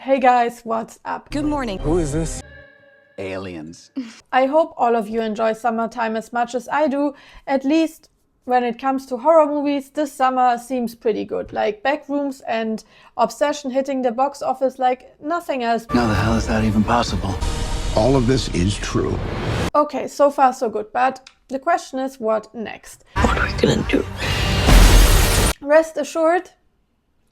Hey guys, what's up? Good morning. Who is this? Aliens. I hope all of you enjoy summertime as much as I do. At least when it comes to horror movies, this summer seems pretty good. Like Backrooms and Obsession hitting the box office like nothing else. How the hell is that even possible? All of this is true. Okay, so far so good, but the question is what next? What are we gonna do? Rest assured,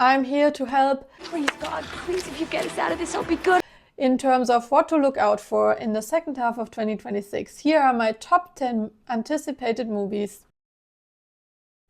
I'm here to help Please, God, please, if you get us out of this, I'll be good. in terms of what to look out for in the second half of 2026. Here are my top 10 anticipated movies.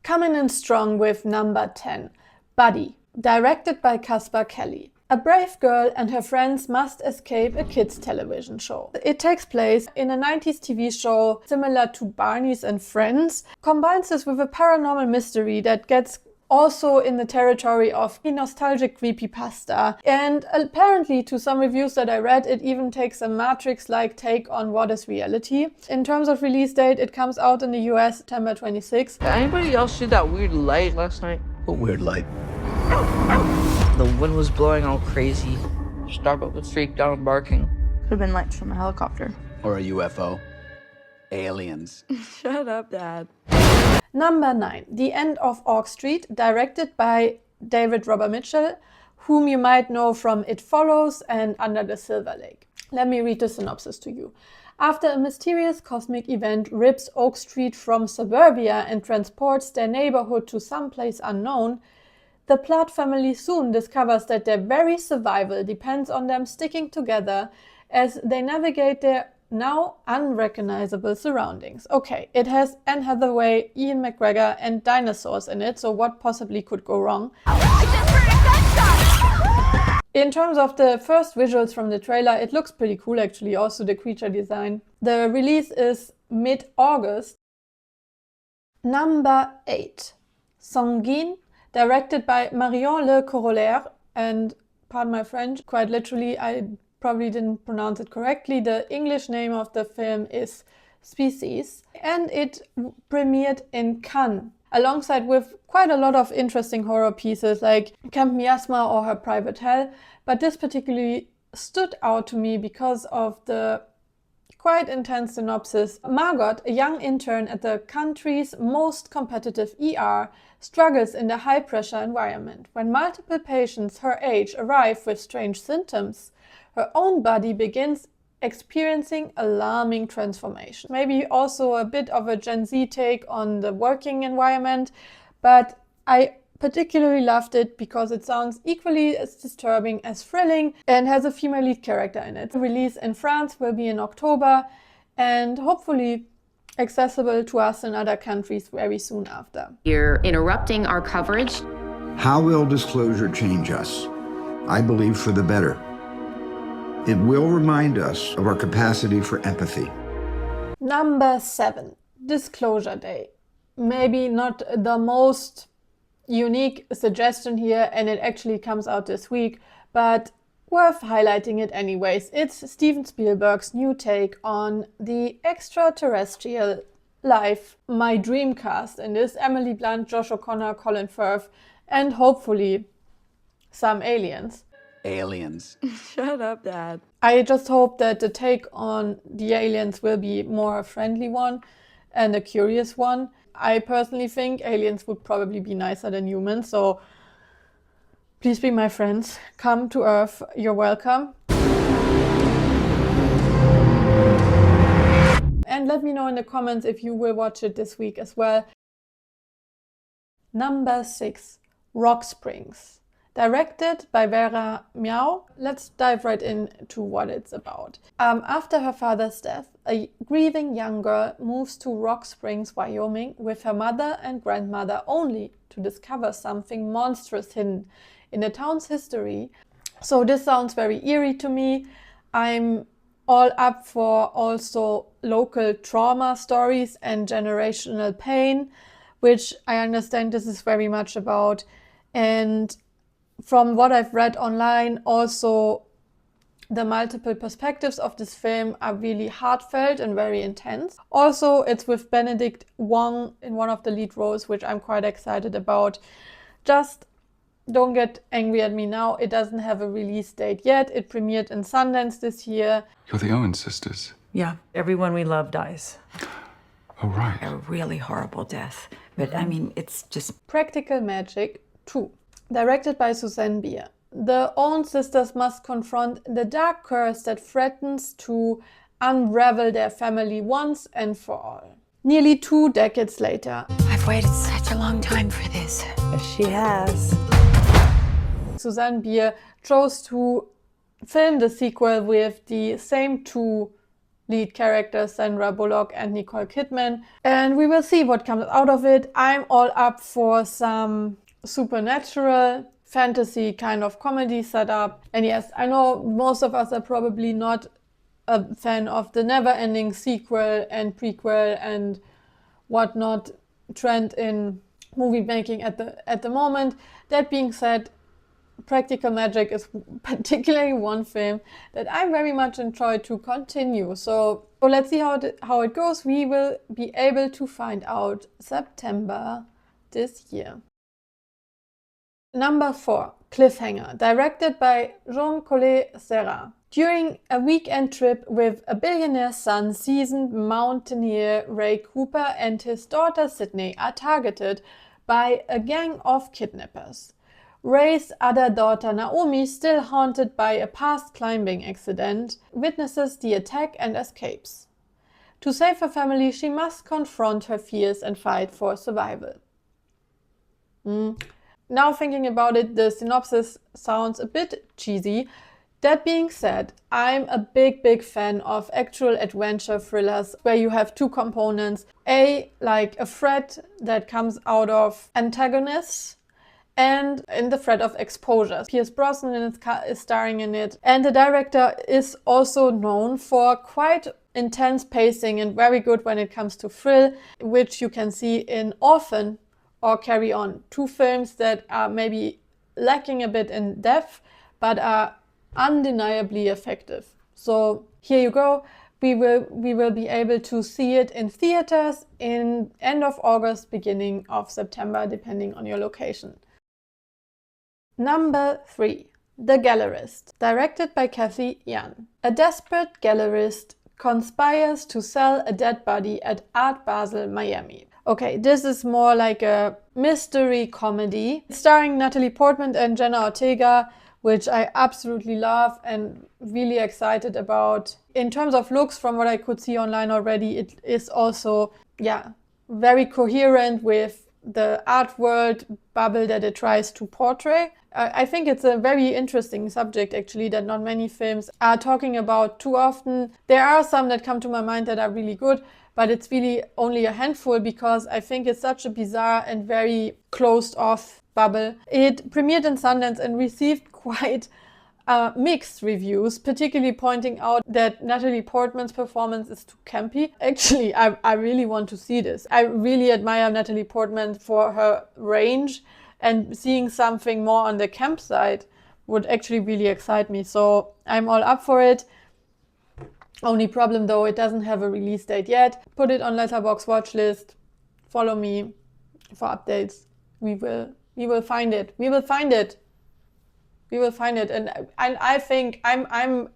Coming in strong with number 10, Buddy, directed by Caspar Kelly. A brave girl and her friends must escape a kids' television show. It takes place in a 90s TV show similar to Barney's and Friends, combines this with a paranormal mystery that gets also in the territory of nostalgic creepypasta. And apparently, to some reviews that I read, it even takes a Matrix-like take on what is reality. In terms of release date, it comes out in the US September 26th. Did anybody else see that weird light last night? What weird light? The wind was blowing all crazy. Starbuck was freaked out and barking. Could have been lights from a helicopter. Or a UFO? Aliens. Shut up, Dad. Number 9, The End of Oak Street, directed by David Robert Mitchell, whom you might know from It Follows and Under the Silver Lake. Let me read the synopsis to you. After a mysterious cosmic event rips Oak Street from suburbia and transports their neighborhood to someplace unknown, the Platt family soon discovers that their very survival depends on them sticking together as they navigate their now unrecognizable surroundings. Okay, it has Anne Hathaway, Ian McGregor, and dinosaurs in it, so what possibly could go wrong? In terms of the first visuals from the trailer, it looks pretty cool actually, also the creature design. The release is mid-August. Number 8, Sanguine, directed by Marion Le Corollaire, and pardon my French, quite literally, I probably didn't pronounce it correctly. The English name of the film is Species, and it premiered in Cannes, alongside with quite a lot of interesting horror pieces like Camp Miasma or Her Private Hell, but this particularly stood out to me because of the quite intense synopsis. Margot, a young intern at the country's most competitive ER, struggles in the high-pressure environment. When multiple patients her age arrive with strange symptoms, her own body begins experiencing alarming transformation. Maybe also a bit of a Gen Z take on the working environment, but I particularly loved it because it sounds equally as disturbing as thrilling and has a female lead character in it. The release in France will be in October and hopefully accessible to us in other countries very soon after. You're interrupting our coverage. How will disclosure change us? I believe for the better. It will remind us of our capacity for empathy. Number 7, Disclosure Day. Maybe not the most unique suggestion here, and it actually comes out this week, but worth highlighting it anyways. It's Steven Spielberg's new take on the extraterrestrial life. My dream cast in this: Emily Blunt, Josh O'Connor, Colin Firth, and hopefully some aliens. Aliens. Shut up, Dad. I just hope that the take on the aliens will be more a friendly one and a curious one. I personally think aliens would probably be nicer than humans, so please be my friends. Come to Earth, you're welcome. And let me know in the comments if you will watch it this week as well. Number 6, Rock Springs. Directed by Vera Miao. Let's dive right into what it's about. After her father's death, a grieving young girl moves to Rock Springs, Wyoming with her mother and grandmother, only to discover something monstrous hidden in the town's history. So this sounds very eerie to me. I'm all up for also local trauma stories and generational pain, which I understand this is very much about. And from what I've read online, also the multiple perspectives of this film are really heartfelt and very intense. Also, it's with Benedict Wong in one of the lead roles, which I'm quite excited about. Just don't get angry at me now, it doesn't have a release date yet. It premiered in Sundance this year. You're the Owen sisters. Yeah, everyone we love dies. Oh, right. A really horrible death. But I mean, it's just... Practical Magic 2, directed by Susanne Bier. The Owen sisters must confront the dark curse that threatens to unravel their family once and for all. Nearly 2 decades later, I've waited such a long time for this. She has. Susanne Bier chose to film the sequel with the same 2 lead characters, Sandra Bullock and Nicole Kidman, and we will see what comes out of it. I'm all up for some supernatural fantasy kind of comedy setup. And yes, I know most of us are probably not a fan of the never-ending sequel and prequel and whatnot trend in movie making at the moment. That being said, Practical Magic is particularly one film that I very much enjoy to continue. So let's see how it goes. We will be able to find out September this year. Number 4, Cliffhanger, directed by Jean-Collet Serra. During a weekend trip with a billionaire's son, seasoned mountaineer Ray Cooper and his daughter Sydney are targeted by a gang of kidnappers. Ray's other daughter Naomi, still haunted by a past climbing accident, witnesses the attack and escapes. To save her family, she must confront her fears and fight for survival. Now thinking about it, the synopsis sounds a bit cheesy. That being said, I'm a big fan of actual adventure thrillers where you have 2 components. Like a threat that comes out of antagonists, and in the threat of exposure. Pierce Brosnan is starring in it, and the director is also known for quite intense pacing and very good when it comes to thrill, which you can see in Orphan or Carry On, 2 films that are maybe lacking a bit in depth but are undeniably effective. So here you go. We will be able to see it in theaters in end of August, beginning of September, depending on your location. Number 3, The Gallerist, directed by Kathy Yan. A desperate gallerist conspires to sell a dead body at Art Basel, Miami. Okay, this is more like a mystery comedy starring Natalie Portman and Jenna Ortega, which I absolutely love and really excited about. In terms of looks, from what I could see online already, it is also, very coherent with the art world bubble that it tries to portray. I think it's a very interesting subject, actually, that not many films are talking about too often. There are some that come to my mind that are really good, but it's really only a handful because I think it's such a bizarre and very closed off bubble. It premiered in Sundance and received quite mixed reviews, particularly pointing out that Natalie Portman's performance is too campy. Actually, I really want to see this. I really admire Natalie Portman for her range, and seeing something more on the camp side would actually really excite me. So I'm all up for it. Only problem though, it doesn't have a release date yet. Put it on Letterboxd watch list. Follow me for updates. We will find it. We will find it. We will find it. And I think I'm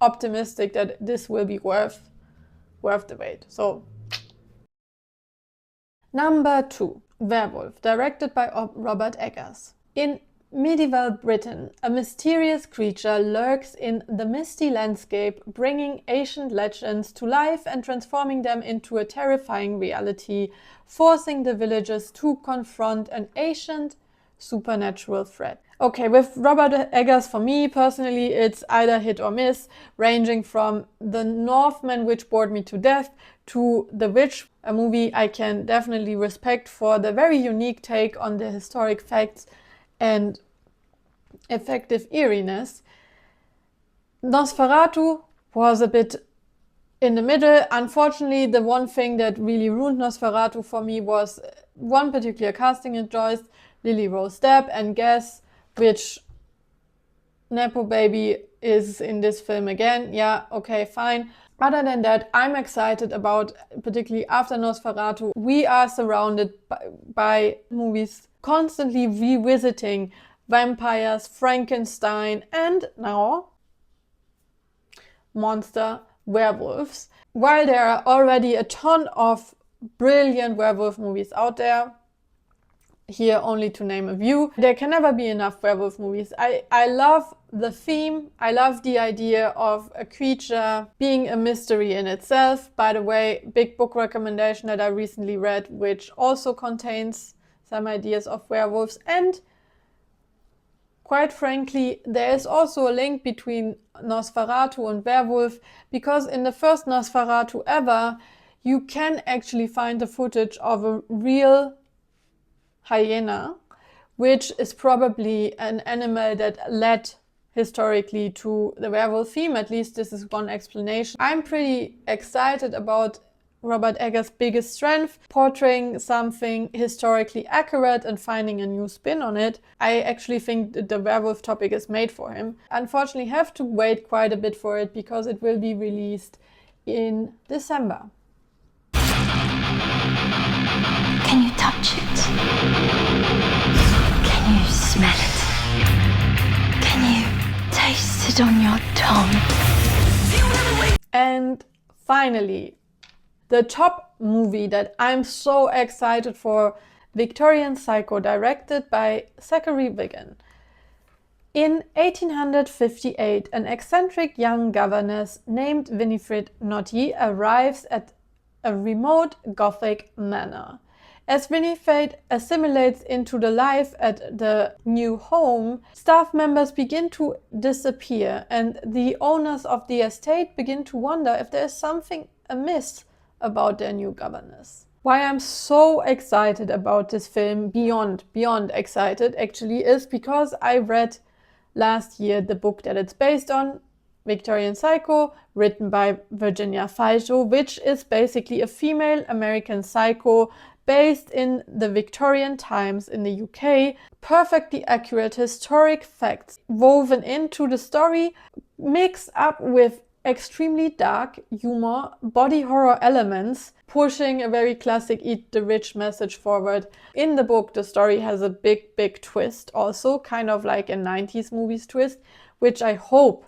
optimistic that this will be worth the wait. So number 2, Werewolf, directed by Robert Eggers. In medieval Britain, a mysterious creature lurks in the misty landscape, bringing ancient legends to life and transforming them into a terrifying reality, forcing the villagers to confront an ancient supernatural threat. Okay, with Robert Eggers, for me personally, it's either hit or miss, ranging from The Northman, which bored me to death, to The Witch, a movie I can definitely respect for the very unique take on the historic facts and effective eeriness. Nosferatu was a bit in the middle. Unfortunately, the one thing that really ruined Nosferatu for me was one particular casting choice, Lily Rose Depp, and guess which Nepo baby is in this film again. Yeah, okay, fine. Other than that, I'm excited about, particularly after Nosferatu, we are surrounded by movies constantly revisiting vampires, Frankenstein, and now monster werewolves. While there are already a ton of brilliant werewolf movies out there, here only to name a few, there can never be enough werewolf movies. I love the theme. I love the idea of a creature being a mystery in itself. By the way, big book recommendation that I recently read, which also contains some ideas of werewolves. And quite frankly, there is also a link between Nosferatu and werewolf, because in the first Nosferatu ever, you can actually find the footage of a real hyena, which is probably an animal that led historically to the werewolf theme. At least this is one explanation. I'm pretty excited about Robert Eggers' biggest strength, portraying something historically accurate and finding a new spin on it. I actually think that the werewolf topic is made for him. Unfortunately, have to wait quite a bit for it because it will be released in December. Can you touch it? Can you smell it? Can you taste it on your tongue? And finally, the top movie that I'm so excited for, Victorian Psycho, directed by Zachary Wigan. In 1858, an eccentric young governess named Winifred Notty arrives at a remote Gothic manor. As Winifred assimilates into the life at the new home, staff members begin to disappear, and the owners of the estate begin to wonder if there is something amiss about their new governess. Why I'm so excited about this film, beyond excited actually, is because I read last year the book that it's based on, Victorian Psycho, written by Virginia Falco, which is basically a female American psycho based in the Victorian times in the UK. Perfectly accurate historic facts woven into the story, mixed up with extremely dark humor, body horror elements, pushing a very classic eat the rich message forward. In the book, the story has a big twist also, kind of like a 90s movies twist, which I hope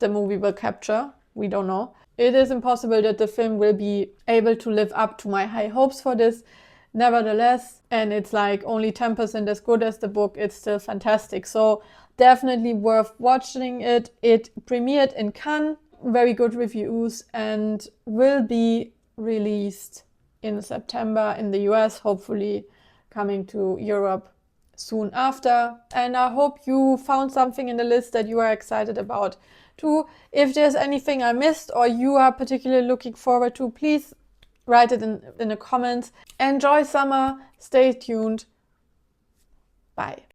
the movie will capture. We don't know. It is impossible that the film will be able to live up to my high hopes for this. Nevertheless, and it's like only 10% as good as the book, it's still fantastic. So definitely worth watching it. It premiered in Cannes, very good reviews, and will be released in September in the US, hopefully coming to Europe soon after. And I hope you found something in the list that you are excited about too. If there's anything I missed or you are particularly looking forward to, please write it in the comments. Enjoy summer, stay tuned, bye.